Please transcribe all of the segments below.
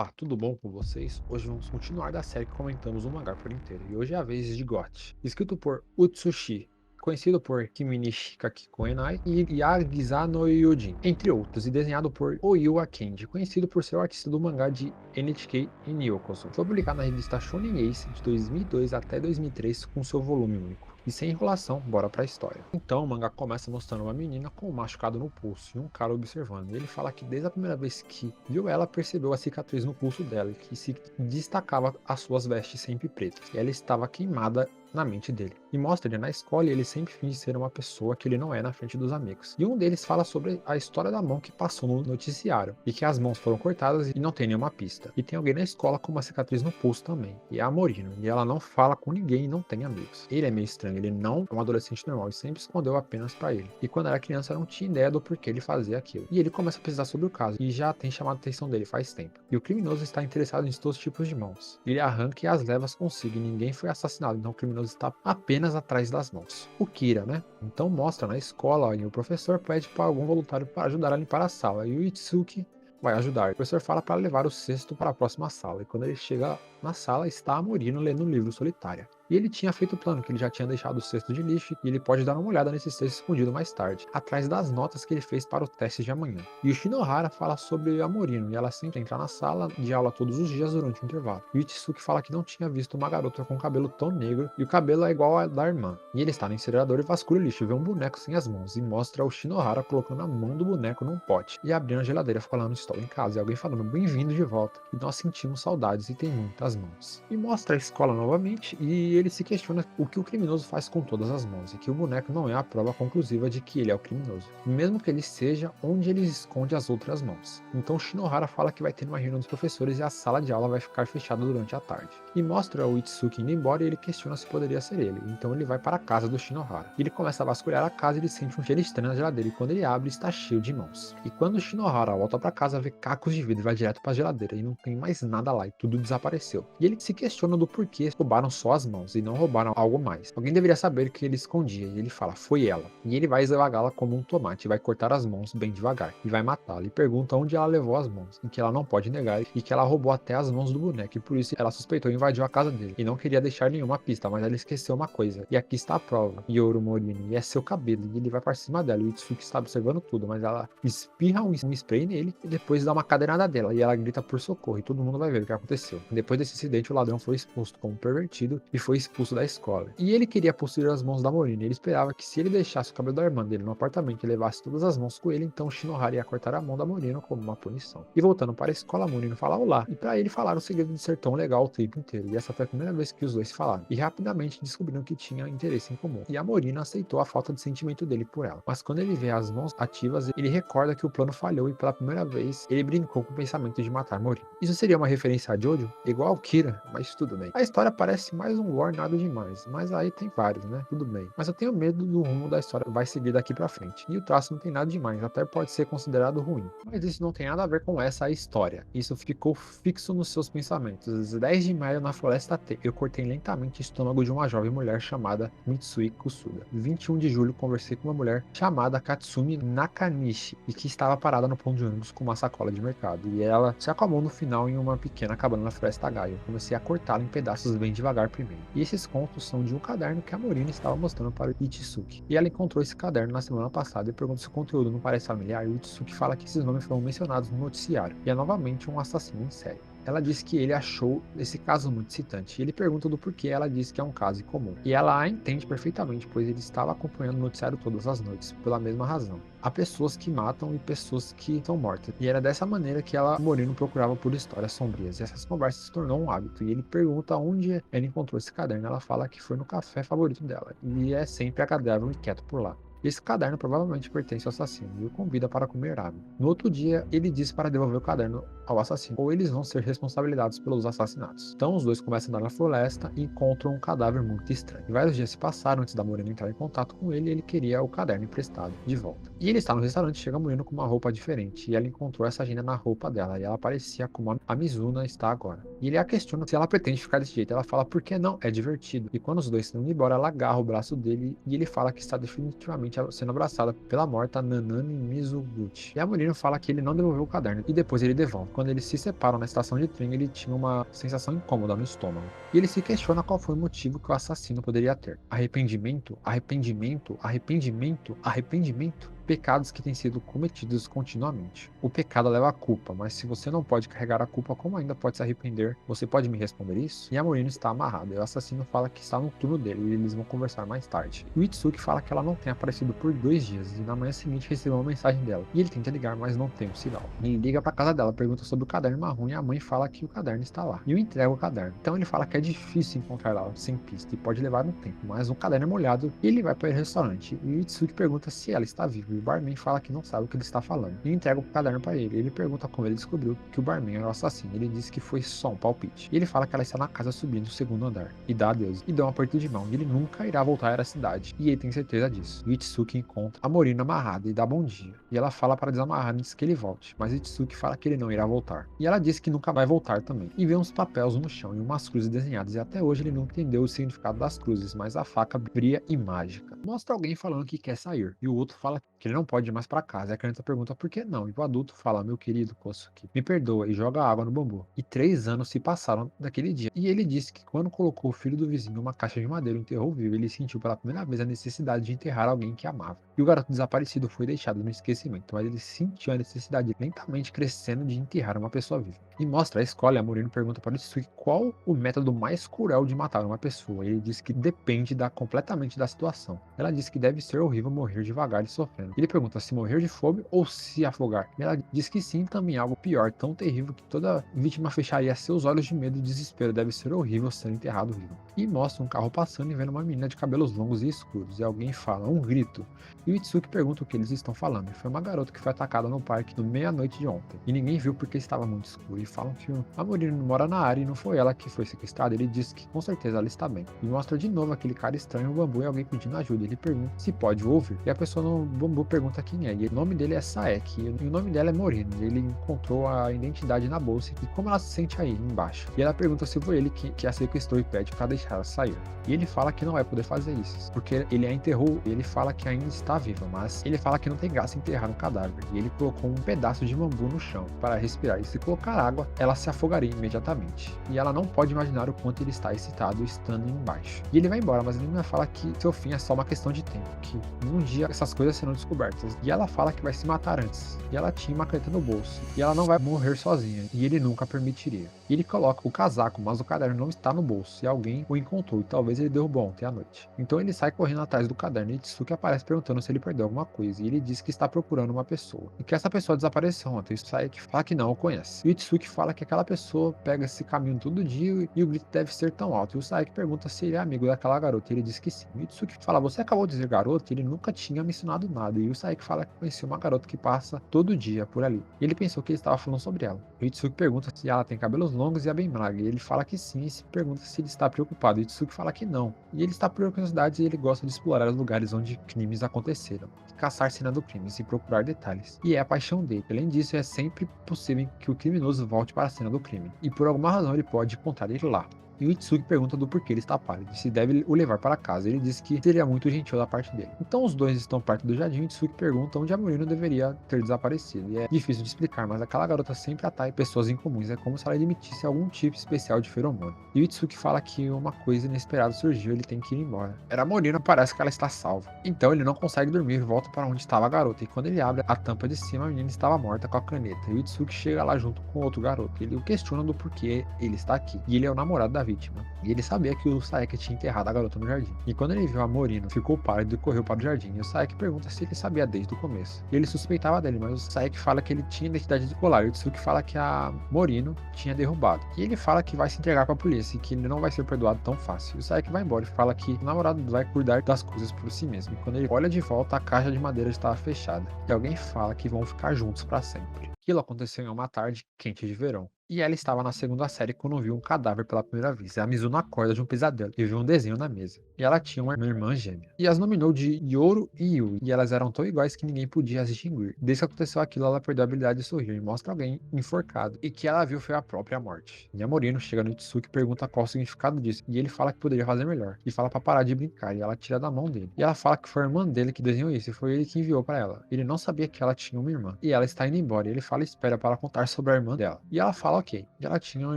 Opa, tudo bom com vocês? Hoje vamos continuar da série que comentamos o mangá por inteiro. E hoje é a vez de GOT, escrito por Utsushi, conhecido por Kimi Shikaki Koenai e Yagiza no Yojin, entre outros, e desenhado por Oiwa Kenji, conhecido por ser o artista do mangá de NHK em Yokoso. Foi publicado na revista Shonen Ace de 2002 até 2003 com seu volume único. E sem enrolação, bora pra história. Então, o mangá começa mostrando uma menina com um machucado no pulso e um cara observando. E ele fala que desde a primeira vez que viu ela, percebeu a cicatriz no pulso dela e que se destacava as suas vestes sempre pretas. E ela estava queimada na mente dele. E mostra ele na escola e ele sempre finge ser uma pessoa que ele não é na frente dos amigos. E um deles fala sobre a história da mão que passou no noticiário e que as mãos foram cortadas e não tem nenhuma pista. E tem alguém na escola com uma cicatriz no pulso também. E é a Morino. E ela não fala com ninguém e não tem amigos. Ele é meio estranho, ele não é um adolescente normal e sempre escondeu apenas pra ele. E quando era criança não tinha ideia do porquê ele fazia aquilo. E ele começa a pesquisar sobre o caso e já tem chamado a atenção dele faz tempo. E o criminoso está interessado em todos os tipos de mãos. Ele arranca e as levas consigo e ninguém foi assassinado, então o criminoso está apenas atrás das mãos. O Kira, né? Então mostra na escola e o professor pede para algum voluntário para ajudar a limpar a sala e o Itsuki vai ajudar. O professor fala para levar o cesto para a próxima sala e quando ele chega na sala está a Morino lendo um livro solitária. E ele tinha feito o plano, que ele já tinha deixado o cesto de lixo e ele pode dar uma olhada nesse cesto escondido mais tarde, atrás das notas que ele fez para o teste de amanhã. E o Shinohara fala sobre a Morino e ela sempre entra na sala de aula todos os dias durante o intervalo. E o Itsuki fala que não tinha visto uma garota com cabelo tão negro e o cabelo é igual ao da irmã. E ele está no incinerador e vasculha o lixo e vê um boneco sem as mãos e mostra o Shinohara colocando a mão do boneco num pote e abrindo a geladeira falando estou em casa e alguém falando bem-vindo de volta e nós sentimos saudades e tem muitas mãos. E mostra a escola novamente e ele se questiona o que o criminoso faz com todas as mãos, e que o boneco não é a prova conclusiva de que ele é o criminoso, mesmo que ele seja onde ele esconde as outras mãos. Então Shinohara fala que vai ter uma reunião dos professores e a sala de aula vai ficar fechada durante a tarde. E mostra o Itsuki indo embora e ele questiona se poderia ser ele, então ele vai para a casa do Shinohara. Ele começa a vasculhar a casa e ele sente um cheiro estranho na geladeira, e quando ele abre está cheio de mãos. E quando o Shinohara volta para casa, vê cacos de vidro e vai direto para a geladeira e não tem mais nada lá e tudo desapareceu. E ele se questiona do porquê roubaram só as mãos e não roubaram algo mais. Alguém deveria saber que ele escondia e ele fala, foi ela. E ele vai esmagá-la como um tomate e vai cortar as mãos bem devagar e vai matá-la e pergunta onde ela levou as mãos, em que ela não pode negar e que ela roubou até as mãos do boneco e por isso ela suspeitou e invadiu a casa dele e não queria deixar nenhuma pista, mas ela esqueceu uma coisa. E aqui está a prova, Yoru Morini, e é seu cabelo. E ele vai para cima dela e o Itsuki está observando tudo, mas ela espirra um spray nele e depois dá uma cadernada dela e ela grita por socorro e todo mundo vai ver o que aconteceu. Depois desse incidente, o ladrão foi exposto como pervertido e foi expulso da escola. E ele queria possuir as mãos da Morina. Ele esperava que se ele deixasse o cabelo da irmã dele no apartamento e levasse todas as mãos com ele, então o Shinohara ia cortar a mão da Morino como uma punição. E voltando para a escola, a Morino fala olá. E para ele falar o segredo de ser tão legal o tempo inteiro. E essa foi a primeira vez que os dois se falaram. E rapidamente descobriram que tinham interesse em comum. E a Morino aceitou a falta de sentimento dele por ela. Mas quando ele vê as mãos ativas, ele recorda que o plano falhou e pela primeira vez ele brincou com o pensamento de matar Morino. Isso seria uma referência a Jojo? Igual ao Kira, mas tudo bem. A história parece mais um lore nada demais, mas aí tem vários, né? Tudo bem. Mas eu tenho medo do rumo da história vai seguir daqui pra frente. E o traço não tem nada demais, até pode ser considerado ruim. Mas isso não tem nada a ver com essa história. Isso ficou fixo nos seus pensamentos. 10 de maio na Floresta T, eu cortei lentamente o estômago de uma jovem mulher chamada Mitsui Kusuda. 21 de julho, conversei com uma mulher chamada Katsumi Nakanishi e que estava parada no ponto de ônibus com uma sacola de mercado. E ela se acalmou no final em uma pequena cabana na Floresta H. Eu comecei a cortá-la em pedaços bem devagar primeiro. E esses contos são de um caderno que a Morina estava mostrando para o Itsuki. E ela encontrou esse caderno na semana passada e pergunta se o conteúdo não parece familiar. E o Itsuki fala que esses nomes foram mencionados no noticiário. E é novamente um assassino em série. Ela diz que ele achou esse caso muito excitante. E ele pergunta do porquê ela diz que é um caso incomum. E ela a entende perfeitamente, pois ele estava acompanhando o noticiário todas as noites, pela mesma razão. Há pessoas que matam e pessoas que são mortas. E era dessa maneira que ela, Morino, procurava por histórias sombrias. E essas conversas se tornou um hábito. E ele pergunta onde ela encontrou esse caderno. Ela fala que foi no café favorito dela. E é sempre agradável e quieto por lá. Esse caderno provavelmente pertence ao assassino e o convida para comer ramen. No outro dia, ele diz para devolver o caderno ao assassino, ou eles vão ser responsabilizados pelos assassinatos. Então os dois começam a andar na floresta e encontram um cadáver muito estranho. E vários dias se passaram antes da Morena entrar em contato com ele e ele queria o caderno emprestado de volta. E ele está no restaurante e chega a Moreno com uma roupa diferente e ela encontrou essa agenda na roupa dela e ela parecia como a Mizuna está agora. E ele a questiona se ela pretende ficar desse jeito. Ela fala por que não, é divertido. E quando os dois estão indo embora, ela agarra o braço dele e ele fala que está definitivamente literalmente sendo abraçada pela morta Nanami Mizuguchi. E a Morino fala que ele não devolveu o caderno e depois ele devolve. Quando eles se separam na estação de trem, ele tinha uma sensação incômoda no estômago. E ele se questiona qual foi o motivo que o assassino poderia ter. Arrependimento? Arrependimento? Arrependimento? Arrependimento? Pecados que têm sido cometidos continuamente. O pecado leva à culpa, mas se você não pode carregar a culpa, como ainda pode se arrepender? Você pode me responder isso? E a Morino está amarrada, e o assassino fala que está no turno dele e eles vão conversar mais tarde. E o Itsuki fala que ela não tem aparecido por 2 dias e na manhã seguinte recebeu uma mensagem dela. E ele tenta ligar, mas não tem um sinal. Ele liga pra casa dela, pergunta sobre o caderno marrom e a mãe fala que o caderno está lá. E o entrega o caderno. Então ele fala que é difícil encontrar ela sem pista e pode levar um tempo, mas o caderno é molhado e ele vai para o restaurante. E o Itsuki pergunta se ela está viva e o barman fala que não sabe o que ele está falando. E entrega o caderno para ele. Ele pergunta como ele descobriu que o barman era o assassino. Ele diz que foi só um palpite. E ele fala que ela está na casa subindo o segundo andar. E dá adeus. E dá um aperto de mão. E ele nunca irá voltar à cidade. E ele tem certeza disso. E Itsuki encontra a Morino amarrada e dá bom dia. E ela fala para desamarrar antes que ele volte. Mas Itsuki fala que ele não irá voltar. E ela diz que nunca vai voltar também. E vê uns papéis no chão e umas cruzes desenhadas. E até hoje ele não entendeu o significado das cruzes, mas a faca brilha e mágica. Mostra alguém falando que quer sair. E o outro fala que ele não pode ir mais para casa. E a criança pergunta por que não. E o adulto fala: meu querido Kosuke, me perdoa, e joga água no bambu. E 3 anos se passaram daquele dia. E ele disse que quando colocou o filho do vizinho numa caixa de madeira e enterrou vivo, ele sentiu pela primeira vez a necessidade de enterrar alguém que amava. E o garoto desaparecido foi deixado no esquecimento, mas ele sentiu a necessidade lentamente crescendo de enterrar uma pessoa viva. E mostra a escola, e a Morino pergunta para o Itsuki qual o método mais cruel de matar uma pessoa. Ele diz que depende completamente da situação. Ela diz que deve ser horrível morrer devagar e sofrendo. Ele pergunta se morrer de fome ou se afogar. E ela diz que sim, também algo pior, tão terrível que toda vítima fecharia seus olhos de medo e desespero. Deve ser horrível ser enterrado vivo. E mostra um carro passando e vendo uma menina de cabelos longos e escuros. E alguém fala, um grito. E o Itsuki pergunta o que eles estão falando. E foi uma garota que foi atacada no parque no meia-noite de ontem. E ninguém viu porque estava muito escuro. E falam que a Morino mora na área e não foi ela que foi sequestrada. Ele diz que com certeza ela está bem. E mostra de novo aquele cara estranho no bambu e alguém pedindo ajuda. Ele pergunta se pode ouvir. E a pessoa no bambu pergunta quem é. E o nome dele é Saeki. E o nome dela é Morino. E ele encontrou a identidade na bolsa e como ela se sente aí embaixo. E ela pergunta se foi ele que a sequestrou e pede para deixar ela sair. E ele fala que não vai poder fazer isso, porque ele a enterrou. E ele fala que ainda está viva, mas ele fala que não tem graça enterrar um cadáver. E ele colocou um pedaço de bambu no chão para respirar. E se colocar água, ela se afogaria imediatamente. E ela não pode imaginar o quanto ele está excitado estando embaixo. E ele vai embora, mas ele ainda fala que seu fim é só uma questão de tempo, que um dia essas coisas serão descobertas. E ela fala que vai se matar antes. E ela tinha uma caneta no bolso. E ela não vai morrer sozinha. E ele nunca permitiria. E ele coloca o casaco, mas o caderno não está no bolso. E alguém o encontrou. E talvez ele derrubou ontem à noite. Então ele sai correndo atrás do caderno. E Itsuki aparece perguntando se ele perdeu alguma coisa. E ele diz que está procurando uma pessoa. E que essa pessoa desapareceu ontem. E Saeki fala que não o conhece. E o Itsuki fala que aquela pessoa pega esse caminho todo dia. E o grito deve ser tão alto. E o Saeki pergunta se ele é amigo daquela garota. E ele diz que sim. E o Itsuki fala: você acabou de dizer garota? Ele nunca tinha mencionado nada. E o Saeki fala que conheceu uma garota que passa todo dia por ali. E ele pensou que ele estava falando sobre ela. O Itsuki pergunta se ela tem cabelos longos e é bem magra. E ele fala que sim e se pergunta se ele está preocupado. E o Itsuki fala que não. E ele está por curiosidade e ele gosta de explorar os lugares onde crimes aconteceram. Caçar cena do crime e procurar detalhes. E é a paixão dele. Além disso, é sempre possível que o criminoso volte para a cena do crime. E por alguma razão ele pode encontrar ele lá. E o Itsuki pergunta do porquê ele está pálido e se deve o levar para casa. Ele diz que seria muito gentil da parte dele. Então os dois estão perto do jardim e o Itsuki pergunta onde a Morino deveria ter desaparecido. E é difícil de explicar, mas aquela garota sempre atrai pessoas incomuns. É como se ela emitisse algum tipo especial de feromônio. E o Itsuki fala que uma coisa inesperada surgiu e ele tem que ir embora. Era a Morino, parece que ela está salva. Então ele não consegue dormir e volta para onde estava a garota. E quando ele abre a tampa de cima, a menina estava morta com a caneta. E o Itsuki chega lá junto com outro garoto. Ele o questiona do porquê ele está aqui. E ele é o namorado da vítima. E ele sabia que o Saeki tinha enterrado a garota no jardim. E quando ele viu a Morino, ficou pálido e correu para o jardim. E o Saeki pergunta se ele sabia desde o começo. E ele suspeitava dele, mas o Saeki fala que ele tinha identidade de colar. E o Tsuki fala que a Morino tinha derrubado. E ele fala que vai se entregar para a polícia e que ele não vai ser perdoado tão fácil. E o Saeki vai embora e fala que o namorado vai cuidar das coisas por si mesmo. E quando ele olha de volta, a caixa de madeira estava fechada. E alguém fala que vão ficar juntos para sempre. Aquilo aconteceu em uma tarde quente de verão. E ela estava na segunda série quando viu um cadáver pela primeira vez. A Mizuno acorda de um pesadelo e viu um desenho na mesa. E ela tinha uma irmã gêmea. E as nominou de Yoru e Yui. E elas eram tão iguais que ninguém podia as distinguir. Desde que aconteceu aquilo, ela perdeu a habilidade de sorrir e mostra alguém enforcado. E que ela viu foi a própria morte. E a Morino chega no Itsuki e pergunta qual o significado disso. E ele fala que poderia fazer melhor. E fala pra parar de brincar. E ela tira da mão dele. E ela fala que foi a irmã dele que desenhou isso. E foi ele que enviou pra ela. Ele não sabia que ela tinha uma irmã. E ela está indo embora. E ele fala e espera para ela contar sobre a irmã dela. E ela fala ok. E ela tinha uma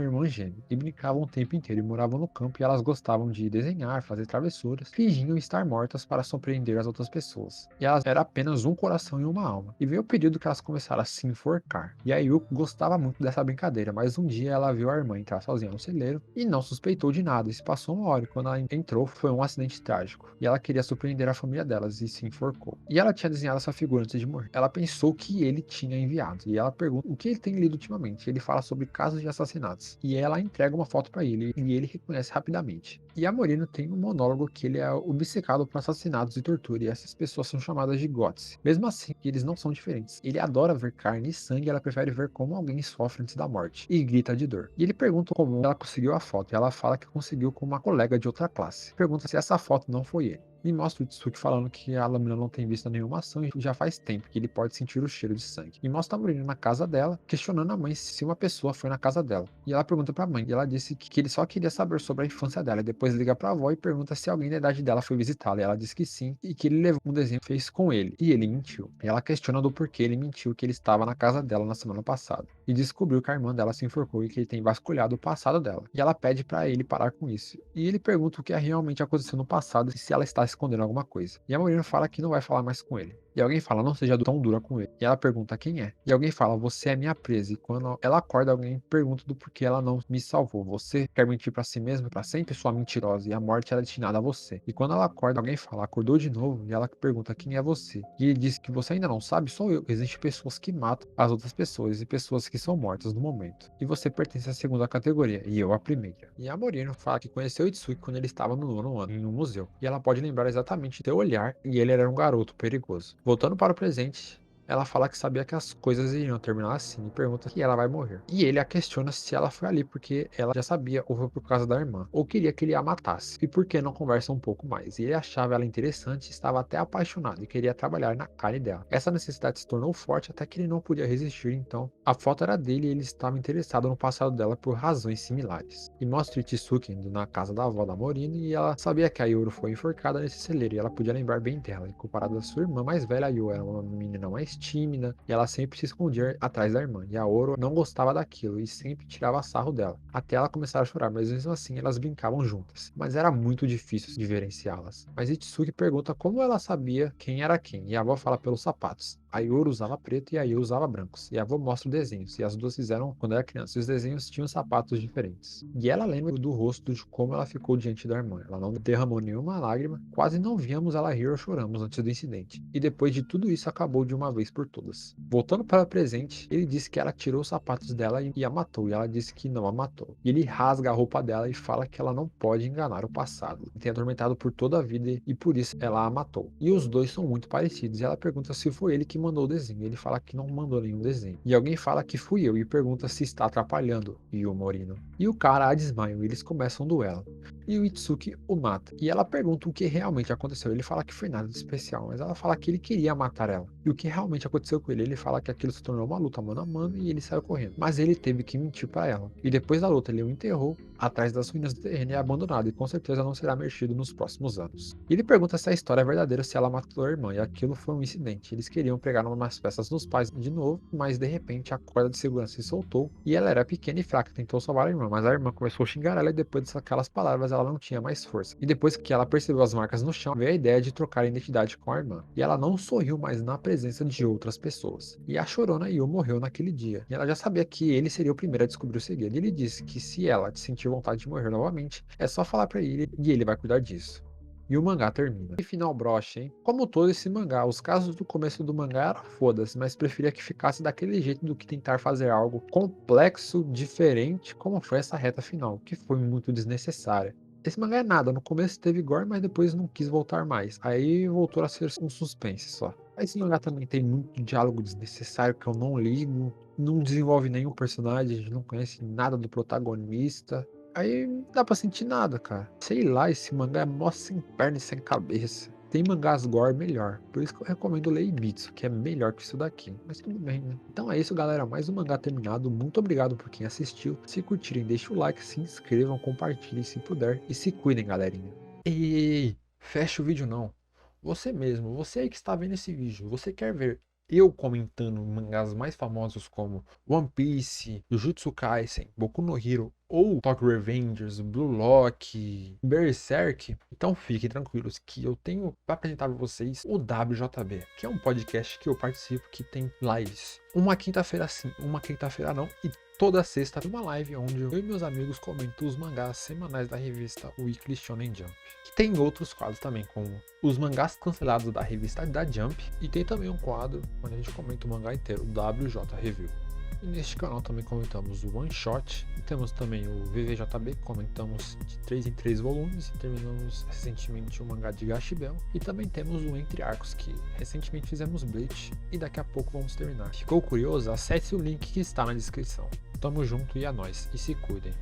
irmã gêmea. E brincavam o tempo inteiro. E moravam no campo. E elas gostavam de desenhar, fazer travessuras. Fingiam estar mortas para surpreender as outras pessoas. E elas eram apenas um coração e uma alma. E veio o período que elas começaram a se enforcar. E a Yuko gostava muito dessa brincadeira. Mas um dia ela viu a irmã entrar sozinha no celeiro. E não suspeitou de nada. E se passou uma hora. E quando ela entrou, foi um acidente trágico. E ela queria surpreender a família delas. E se enforcou. E ela tinha desenhado essa figura antes de morrer. Ela pensou que ele tinha enviado. E ela pergunta o que ele tem lido ultimamente. Ele fala sobre casos de assassinatos. E ela entrega uma foto para ele. E ele reconhece rapidamente. E a Morino tem um monólogo que ele é obcecado por assassinatos e tortura. E essas pessoas são chamadas de Gots. Mesmo assim, eles não são diferentes. Ele adora ver carne e sangue. E ela prefere ver como alguém sofre antes da morte. E grita de dor. E ele pergunta como ela conseguiu a foto. E ela fala que conseguiu com uma colega de outra classe. Pergunta se essa foto não foi ele. E mostra o Itsuki falando que a lâmina não tem visto nenhuma ação e já faz tempo que ele pode sentir o cheiro de sangue. E mostra a Morino na casa dela, questionando a mãe se uma pessoa foi na casa dela. E ela pergunta pra mãe, e ela disse que ele só queria saber sobre a infância dela. E depois liga pra avó e pergunta se alguém da idade dela foi visitá-la. E ela diz que sim, e que ele levou um desenho que fez com ele. E ele mentiu. E ela questiona do porquê ele mentiu que ele estava na casa dela na semana passada. E descobriu que a irmã dela se enforcou e que ele tem vasculhado o passado dela. E ela pede pra ele parar com isso. E ele pergunta o que realmente aconteceu no passado e se ela está escondendo alguma coisa. E a Morino fala que não vai falar mais com ele. E alguém fala, não seja tão dura com ele. E ela pergunta quem é. E alguém fala, você é minha presa. E quando ela acorda, alguém pergunta do porquê ela não me salvou. Você quer mentir pra si mesma, pra sempre, sua mentirosa. E a morte era destinada a você. E quando ela acorda, alguém fala, acordou de novo. E ela pergunta quem é você. E ele diz que você ainda não sabe, sou eu. Existem pessoas que matam as outras pessoas e pessoas que são mortas no momento. E você pertence à segunda categoria. E eu à primeira. E a Morino fala que conheceu Itsuki quando ele estava no nono ano, em um museu. E ela pode lembrar exatamente do olhar. E ele era um garoto perigoso. Voltando para o presente, ela fala que sabia que as coisas iriam terminar assim e pergunta que ela vai morrer. E ele a questiona se ela foi ali porque ela já sabia ou foi por causa da irmã, ou queria que ele a matasse. E por que não conversa um pouco mais? E ele achava ela interessante, estava até apaixonado e queria trabalhar na carne dela. Essa necessidade se tornou forte até que ele não podia resistir, então a foto era dele e ele estava interessado no passado dela por razões similares. E mostra Itsuki indo na casa da avó da Morino e ela sabia que a Yoro foi enforcada nesse celeiro e ela podia lembrar bem dela. E comparado à sua irmã mais velha, a Yu era uma menina mais tímida e ela sempre se escondia atrás da irmã. E a Oro não gostava daquilo e sempre tirava sarro dela, até ela começar a chorar, mas mesmo assim elas brincavam juntas. Mas era muito difícil diferenciá-las. Mas Itsuki pergunta como ela sabia quem era quem, e a avó fala pelos sapatos. A Yoro usava preto e a Yu usava brancos. E a avó mostra os desenhos, e as duas fizeram quando era criança. E os desenhos tinham sapatos diferentes. E ela lembra do rosto de como ela ficou diante da irmã. Ela não derramou nenhuma lágrima, quase não víamos ela rir ou choramos antes do incidente. E depois de tudo isso acabou de uma vez por todas. Voltando para o presente, ele disse que ela tirou os sapatos dela e a matou. E ela disse que não a matou. E ele rasga a roupa dela e fala que ela não pode enganar o passado. Ele tem atormentado por toda a vida e por isso ela a matou. E os dois são muito parecidos. E ela pergunta se foi ele que mandou o desenho. Ele fala que não mandou nenhum desenho. E alguém fala que fui eu e pergunta se está atrapalhando o Morino. E o cara a desmaia e eles começam um duelo. E o Itsuki o mata. E ela pergunta o que realmente aconteceu. Ele fala que foi nada de especial, mas ela fala que ele queria matar ela. E o que realmente aconteceu com ele fala que aquilo se tornou uma luta mano a mano e ele saiu correndo. Mas ele teve que mentir para ela. E depois da luta ele o enterrou atrás das ruínas do terreno e é abandonado e com certeza não será mexido nos próximos anos. E ele pergunta se a história é verdadeira, se ela matou a irmã, e aquilo foi um incidente. Eles queriam pegar umas peças nos pais de novo, mas de repente a corda de segurança se soltou e ela era pequena e fraca, tentou salvar a irmã, mas a irmã começou a xingar ela e depois daquelas palavras ela não tinha mais força. E depois que ela percebeu as marcas no chão, veio a ideia de trocar a identidade com a irmã. E ela não sorriu mais na presença de outras pessoas. E a chorona Yu morreu naquele dia. E ela já sabia que ele seria o primeiro a descobrir o segredo. E ele disse que se ela sentir vontade de morrer novamente, é só falar pra ele e ele vai cuidar disso. E o mangá termina. E final broche, hein? Como todo esse mangá, os casos do começo do mangá eram foda-se, mas preferia que ficasse daquele jeito do que tentar fazer algo complexo, diferente, como foi essa reta final, que foi muito desnecessária. Esse mangá é nada, no começo teve gore, mas depois não quis voltar mais. Aí voltou a ser um suspense só. Esse mangá também tem muito diálogo desnecessário que eu não ligo, não desenvolve nenhum personagem, a gente não conhece nada do protagonista. Aí não dá pra sentir nada, cara. Sei lá, esse mangá é mó sem perna e sem cabeça. Tem mangás gore melhor, por isso que eu recomendo o Leibitsu, que é melhor que isso daqui. Mas tudo bem, né? Então é isso, galera. Mais um mangá terminado. Muito obrigado por quem assistiu. Se curtirem, deixa o like, se inscrevam, compartilhem se puder. E se cuidem, galerinha. Ei, fecha o vídeo não. Você mesmo, você aí que está vendo esse vídeo, você quer ver eu comentando mangás mais famosos como One Piece, Jujutsu Kaisen, Boku no Hero ou Tokyo Revengers, Blue Lock, Berserk? Então fiquem tranquilos que eu tenho para apresentar para vocês o WJB, que é um podcast que eu participo que tem lives. Uma quinta-feira sim, uma quinta-feira não, e toda sexta uma live onde eu e meus amigos comentam os mangás semanais da revista Weekly Shonen Jump. Que tem outros quadros também, como os mangás cancelados da revista da Jump, e tem também um quadro onde a gente comenta o mangá inteiro, o WJ Review. E neste canal também comentamos o One Shot, e temos também o VVJB, que comentamos de 3 em 3 volumes, e terminamos recentemente o mangá de Gashibel, e também temos o Entre Arcos, que recentemente fizemos Bleach, e daqui a pouco vamos terminar. Ficou curioso? Acesse o link que está na descrição. Tamo junto e é nóis, e se cuidem.